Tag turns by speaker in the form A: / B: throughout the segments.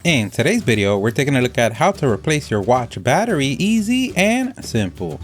A: In today's video, we're taking a look at how to replace your watch battery easy and simple.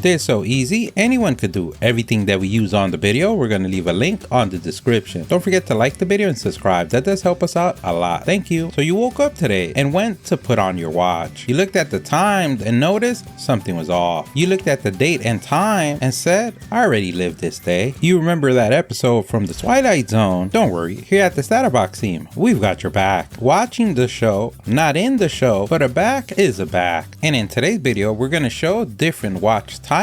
A: This is so easy, anyone could do everything that we use on the video. We're going to leave a link on the description. Don't forget to like the video and subscribe. That does help us out a lot. Thank you. So you woke up today and went to put on your watch. You looked at the time and noticed something was off. You looked at the date and time and said, I already lived this day. You remember that episode from the Twilight Zone? Don't worry, here at the StatUpBox team, we've got your back. Watching the show, not in the show, but a back is a back. And in today's video, we're going to show different watch types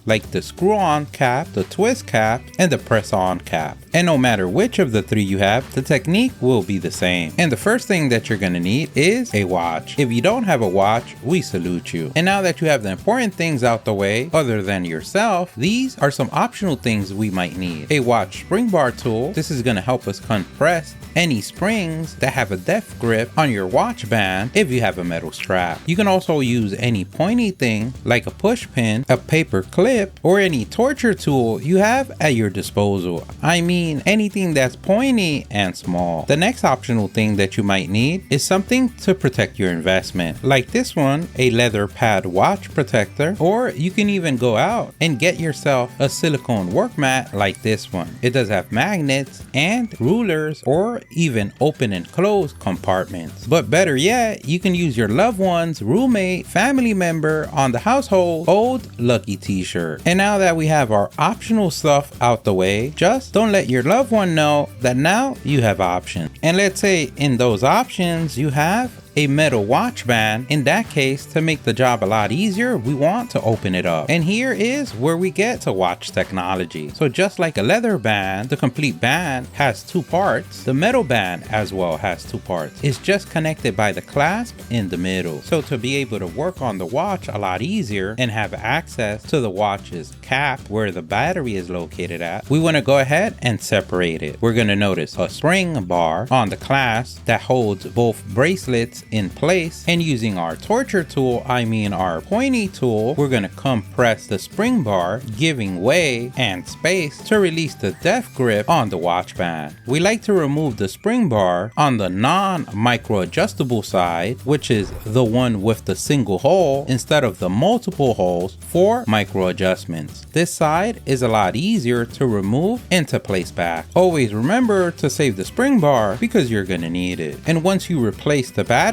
A: like the screw-on cap, the twist cap, and the press-on cap. And no matter which of the three you have, the technique will be the same. And the first thing that you're going to need is a watch. If you don't have a watch, we salute you. And now that you have the important things out the way, other than yourself, these are some optional things we might need. A watch spring bar tool. This is going to help us compress any springs that have a depth grip on your watch band if you have a metal strap. You can also use any pointy thing like a push pin, a paper clip, or any torture tool you have at your disposal. I mean anything that's pointy and small. The next optional thing that you might need is something to protect your investment. Like this one, a leather pad watch protector, or you can even go out and get yourself a silicone work mat like this one. It does have magnets and rulers or even open and close compartments. But better yet, you can use your loved one's roommate, family member on the household old lucky t-shirt. And now that we have our optional stuff out the way, just don't let your loved one know that now you have options. And let's say in those options you have a metal watch band. In that case, to make the job a lot easier, we want to open it up. And here is where we get to watch technology. So just like a leather band, the complete band has two parts. The metal band as well has two parts. It's just connected by the clasp in the middle. So to be able to work on the watch a lot easier and have access to the watch's cap where the battery is located at, we want to go ahead and separate it. We're going to notice a spring bar on the clasp that holds both bracelets in place, and using our torture tool, I mean our pointy tool, we're going to compress the spring bar, giving way and space to release the depth grip on the watch band. We like to remove the spring bar on the non-micro adjustable side, which is the one with the single hole instead of the multiple holes for micro adjustments. This side is a lot easier to remove and to place back. Always remember to save the spring bar because you're going to need it. And once you replace the battery,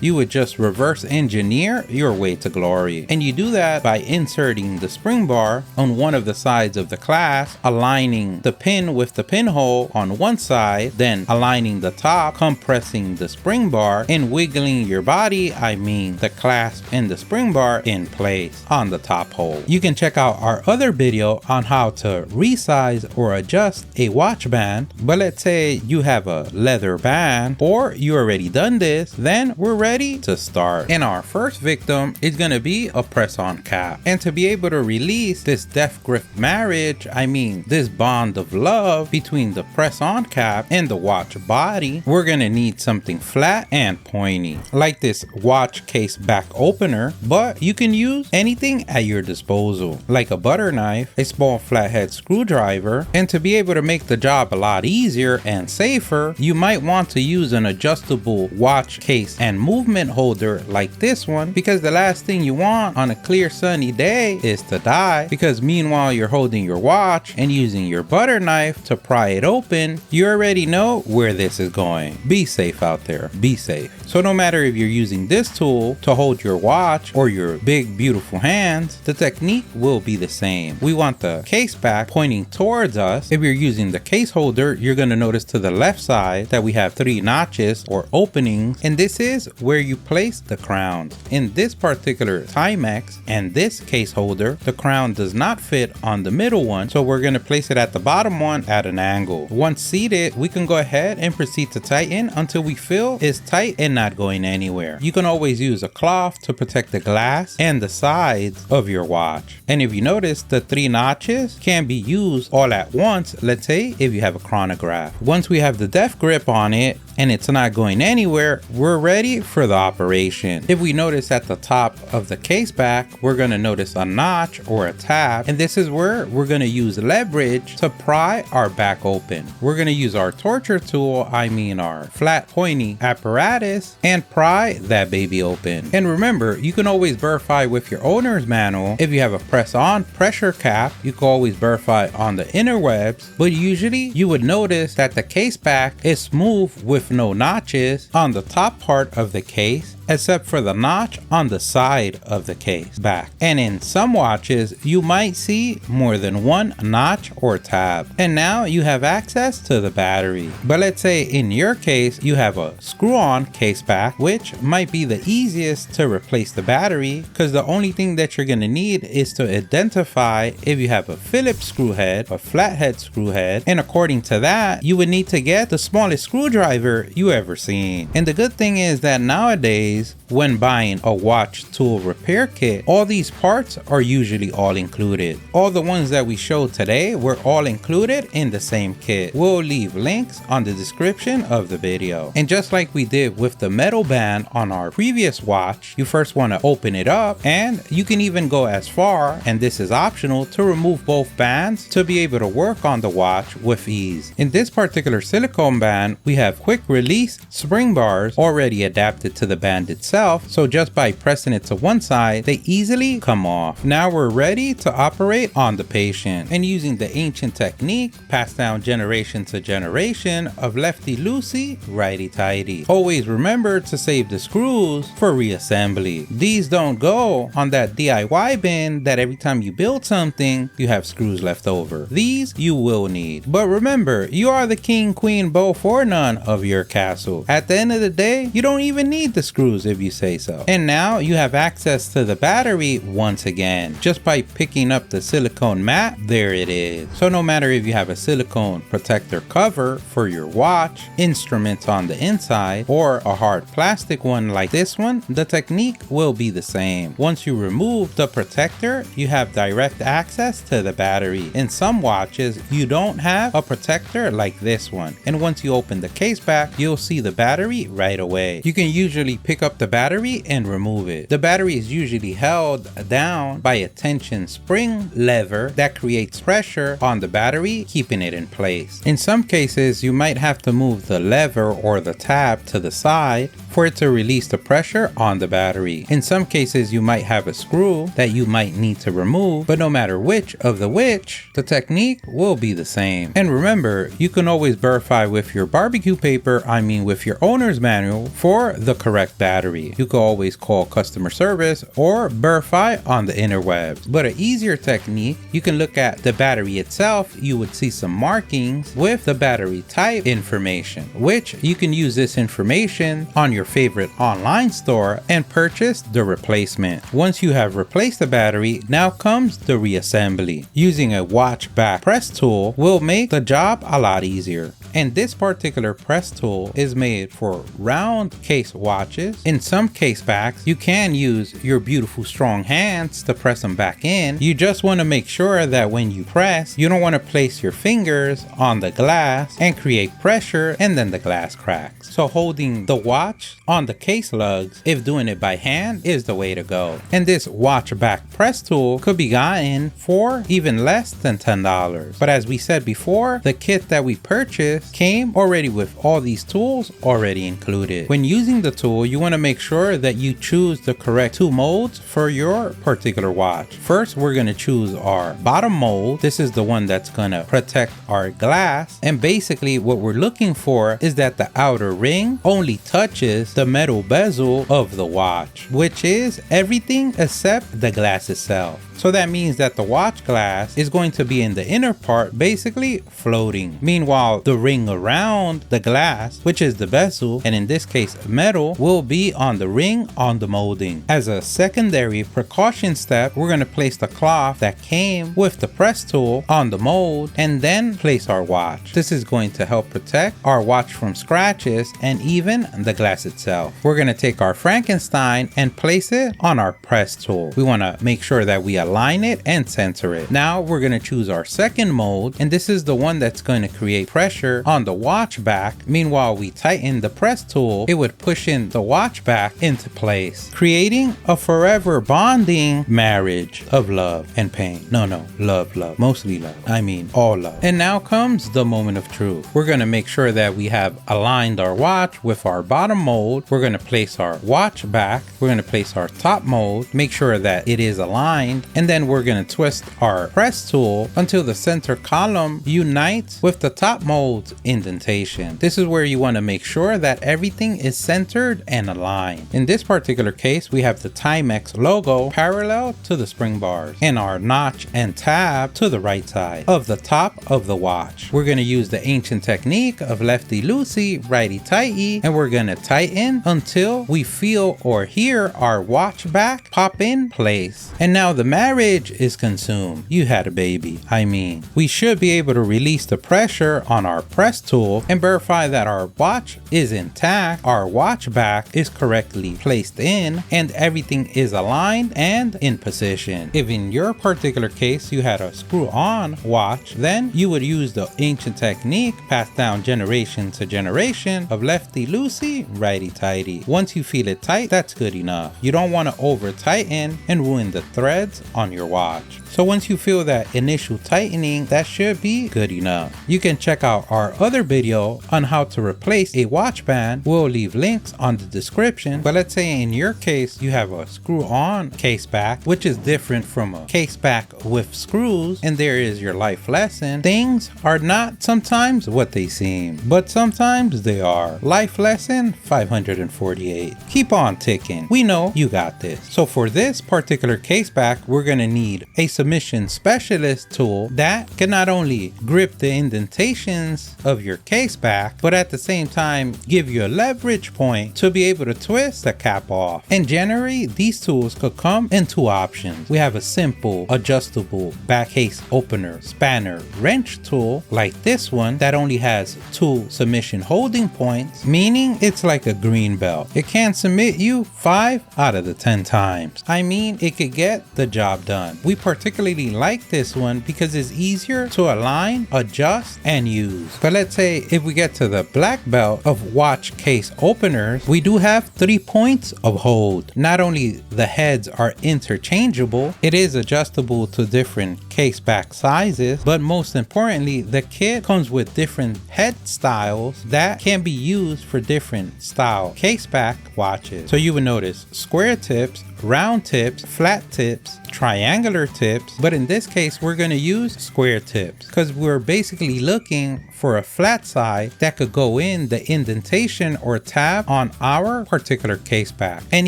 A: you would just reverse engineer your way to glory. And you do that by inserting the spring bar on one of the sides of the clasp, aligning the pin with the pinhole on one side, then aligning the top, compressing the spring bar, and wiggling your body, I mean the clasp and the spring bar, in place on the top hole. You can check out our other video on how to resize or adjust a watch band, but let's say you have a leather band or you already done this, then we're ready to start. And our first victim is going to be a press-on cap. And to be able to release this depth grip marriage, I mean this bond of love between the press-on cap and the watch body, we're going to need something flat and pointy, like this watch case back opener, but you can use anything at your disposal, like a butter knife, a small flathead screwdriver. And to be able to make the job a lot easier and safer, you might want to use an adjustable watch case and movement holder like this one, because the last thing you want on a clear sunny day is to die, because meanwhile you're holding your watch and using your butter knife to pry it open, you already know where this is going. Be safe out there, be safe. So no matter if you're using this tool to hold your watch or your big beautiful hands, the technique will be the same. We want the case back pointing towards us. If you're using the case holder, you're going to notice to the left side that we have 3 notches or openings, and this is where you place the crown. In this particular Timex and this case holder, the crown does not fit on the middle one, so we're going to place it at the bottom one at an angle. Once seated, we can go ahead and proceed to tighten until we feel it's tight and not going anywhere. You can always use a cloth to protect the glass and the sides of your watch. And if you notice, the 3 notches can be used all at once, let's say if you have a chronograph. Once we have the depth grip on it, and it's not going anywhere, we're ready for the operation. If we notice at the top of the case back, we're going to notice a notch or a tab, and this is where we're going to use leverage to pry our back open. We're going to use our torture tool, our flat pointy apparatus, and pry that baby open. And remember, you can always verify with your owner's manual. If you have a press on pressure cap, you can always verify on the interwebs, but usually you would notice that the case back is smooth with no notches on the top part of the case, except for the notch on the side of the case back. And in some watches, you might see more than one notch or tab. And now you have access to the battery. But let's say in your case, you have a screw-on case back, which might be the easiest to replace the battery, because the only thing that you're gonna need is to identify if you have a Phillips screw head, a flathead screw head, and according to that, you would need to get the smallest screwdriver you ever seen. And the good thing is that nowadays, when buying a watch tool repair kit, all these parts are usually all included. All the ones that we showed today were all included in the same kit. We'll leave links on the description of the video. And just like we did with the metal band on our previous watch, you first want to open it up, and you can even go as far, and this is optional, to remove both bands to be able to work on the watch with ease. In this particular silicone band, we have quick release spring bars already adapted to the band itself, so just by pressing it to one side, they easily come off. Now we're ready to operate on the patient, and using the ancient technique passed down generation to generation of lefty loosey, righty tighty. Always remember to save the screws for reassembly. These don't go on that DIY bin that every time you build something, you have screws left over. These you will need. But remember, you are the king, queen, both or none of your castle. At the end of the day, you don't even need the screws if you say so. And now you have access to the battery once again, just by picking up the silicone mat. There it is. So no matter if you have a silicone protector cover for your watch, instruments on the inside, or a hard plastic one like this one, the technique will be the same. Once you remove the protector, you have direct access to the battery. In some watches, you don't have a protector like this one, and once you open the case back, you'll see the battery right away. You can usually pick up the battery and remove it. The battery is usually held down by a tension spring lever that creates pressure on the battery, keeping it in place. In some cases, you might have to move the lever or the tab to the side for it to release the pressure on the battery. In some cases, you might have a screw that you might need to remove, but no matter which of the which, the technique will be the same. And remember, you can always verify with your barbecue paper, with your owner's manual, for the correct battery. You can always call customer service or verify on the interwebs. But an easier technique, you can look at the battery itself. You would see some markings with the battery type information, which you can use this information on your favorite online store and purchase the replacement. Once you have replaced the battery, now comes the reassembly. Using a watch back press tool will make the job a lot easier. And this particular press tool is made for round case watches. In some case backs, you can use your beautiful strong hands to press them back in. You just want to make sure that when you press, you don't want to place your fingers on the glass and create pressure and then the glass cracks. So holding the watch on the case lugs, if doing it by hand, is the way to go. And this watch back press tool could be gotten for even less than $10. But as we said before, the kit that we purchased came already with all these tools already included. When using the tool, you want to make sure that you choose the correct two molds for your particular watch. First, we're going to choose our bottom mold. This is the one that's going to protect our glass. And basically what we're looking for is that the outer ring only touches the metal bezel of the watch, which is everything except the glass itself. So that means that the watch glass is going to be in the inner part, basically floating. Meanwhile, the ring around the glass, which is the bezel, and in this case metal, will be on the ring on the molding. As a secondary precaution step, we're going to place the cloth that came with the press tool on the mold and then place our watch. This is going to help protect our watch from scratches and even the glass itself. We're going to take our Frankenstein and place it on our press tool. We want to make sure that we align align it and center it. Now we're going to choose our second mode, and this is the one that's going to create pressure on the watch back. Meanwhile, we tighten the press tool, it would push in the watch back into place, creating a forever bonding marriage of love and pain. No, love, mostly love. I mean, all love. And now comes the moment of truth. We're going to make sure that we have aligned our watch with our bottom mode. We're going to place our watch back. We're going to place our top mode, make sure that it is aligned, and then we're going to twist our press tool until the center column unites with the top mode's indentation. This is where you want to make sure that everything is centered and aligned. In this particular case, we have the Timex logo parallel to the spring bars and our notch and tab to the right side of the top of the watch. We're going to use the ancient technique of lefty loosey, righty tighty, and we're going to tighten until we feel or hear our watch back pop in place. And now the marriage is consumed. You had a baby. I mean, we should be able to release the pressure on our press tool and verify that our watch is intact, our watch back is correctly placed in, and everything is aligned and in position. If in your particular case you had a screw-on watch, then you would use the ancient technique passed down generation to generation of lefty loosey, righty tighty. Once you feel it tight, that's good enough. You don't want to over tighten and ruin the threads on your watch. So once you feel that initial tightening, that should be good enough. You can check out our other video on how to replace a watch band. We'll leave links on the description. But let's say in your case, you have a screw-on case back, which is different from a case back with screws. And there is your life lesson. Things are not sometimes what they seem, but sometimes they are. Life lesson 548. Keep on ticking. We know you got this. So for this particular case back, we're going to need a submission specialist tool that can not only grip the indentations of your case back, but at the same time give you a leverage point to be able to twist the cap off. And generally, these tools could come in two options. We have a simple adjustable back case opener spanner wrench tool like this one that only has 2 submission holding points, meaning it's like a green belt. It can submit you 5 out of the 10 times. I mean, it could get the job done. We particularly like this one because it's easier to align, adjust, and use. But let's say if we get to the black belt of watch case openers, we do have 3 points of hold. Not only the heads are interchangeable, it is adjustable to different case back sizes, but most importantly, the kit comes with different head styles that can be used for different style case back watches. So you would notice square tips, round tips, flat tips, triangular tips, but in this case we're going to use square tips because we're basically looking for a flat side that could go in the indentation or tab on our particular case back. And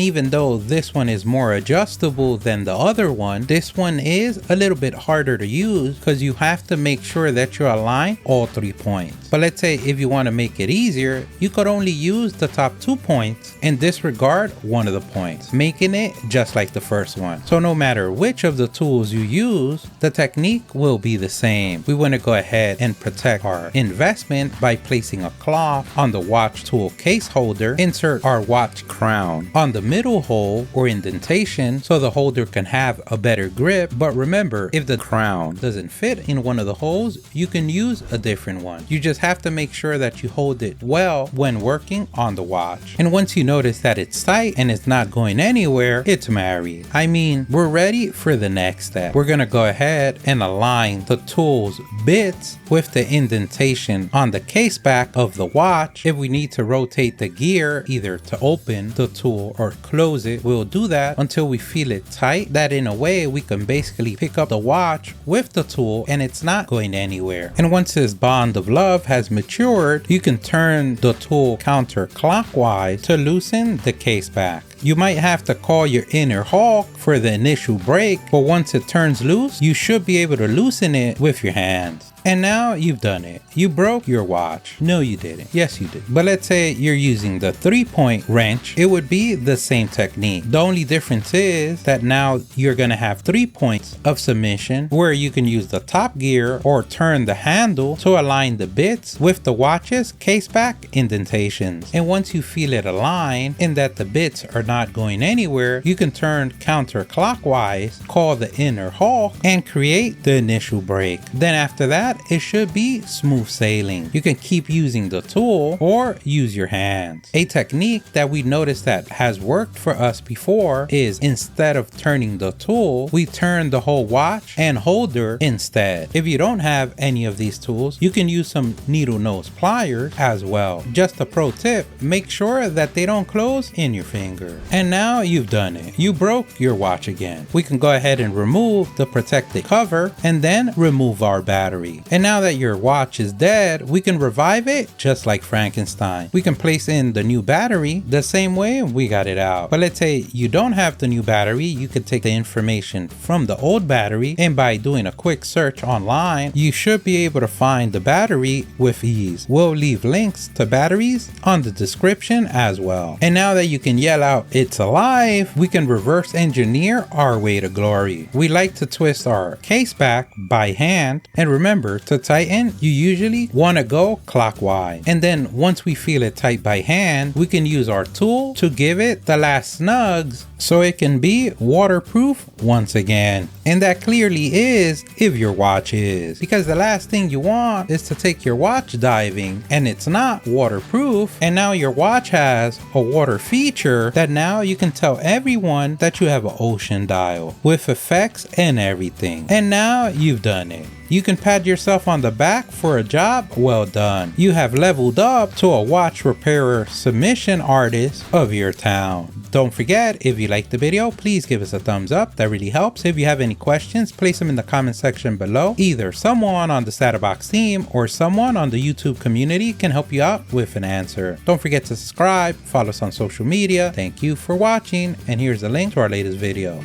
A: even though this one is more adjustable than the other one, this one is a little bit harder to use because you have to make sure that you align all 3 points. But let's say if you want to make it easier, you could only use the top 2 points and disregard one of the points, making it just like the first one. So no matter which of the tools you use, the technique will be the same. We want to go ahead and protect our investment by placing a cloth on the watch tool case holder. Insert our watch crown on the middle hole or indentation so the holder can have a better grip. But remember, if the crown doesn't fit in one of the holes, you can use a different one. You just have to make sure that you hold it well when working on the watch. And once you notice that it's tight and it's not going anywhere, it's married. I mean, we're ready for the next step. We're gonna go ahead and align the tool's bits with the indentation on the case back of the watch. If we need to rotate the gear either to open the tool or close it, we'll do that until we feel it tight, that in a way we can basically pick up the watch with the tool and it's not going anywhere. And once this bond of love has matured, you can turn the tool counterclockwise to loosen the case back. You might have to call your inner hawk for the initial break, but once it turns loose, you should be able to loosen it with your hands. And now you've done it. You broke your watch. No, you didn't. Yes, you did. But let's say you're using the 3-point wrench. It would be the same technique. The only difference is that now you're going to have 3 points of submission where you can use the top gear or turn the handle to align the bits with the watch's caseback indentations. And once you feel it align and that the bits are not going anywhere, you can turn counterclockwise, call the inner Hulk, and create the initial break. Then after that, it should be smooth sailing. You can keep using the tool or use your hands. A technique that we noticed that has worked for us before is instead of turning the tool, we turn the whole watch and holder instead. If you don't have any of these tools, you can use some needle nose pliers as well. Just a pro tip, make sure that they don't close in your finger. And now you've done it. You broke your watch again. We can go ahead and remove the protective cover and then remove our battery. And now that your watch is dead, we can revive it just like Frankenstein. We can place in the new battery the same way we got it out. But let's say you don't have the new battery, you could take the information from the old battery, and by doing a quick search online, you should be able to find the battery with ease. We'll leave links to batteries on the description as well. And now that you can yell out, "It's alive," we can reverse engineer our way to glory. We like to twist our case back by hand, and remember, to tighten, you usually want to go clockwise. And then once we feel it tight by hand, we can use our tool to give it the last snugs so it can be waterproof once again. And that clearly is if your watch is, because the last thing you want is to take your watch diving and it's not waterproof, and now your watch has a water feature that now you can tell everyone that you have an ocean dial with effects and everything. And now you've done it. You can pat yourself on the back for a job well done. You have leveled up to a watch repairer submission artist of your town. Don't forget, if you liked the video, please give us a thumbs up. That really helps. If you have any questions, place them in the comment section below. Either someone on the StatUpBox team or someone on the YouTube community can help you out with an answer. Don't forget to subscribe, follow us on social media. Thank you for watching, and here's a link to our latest video.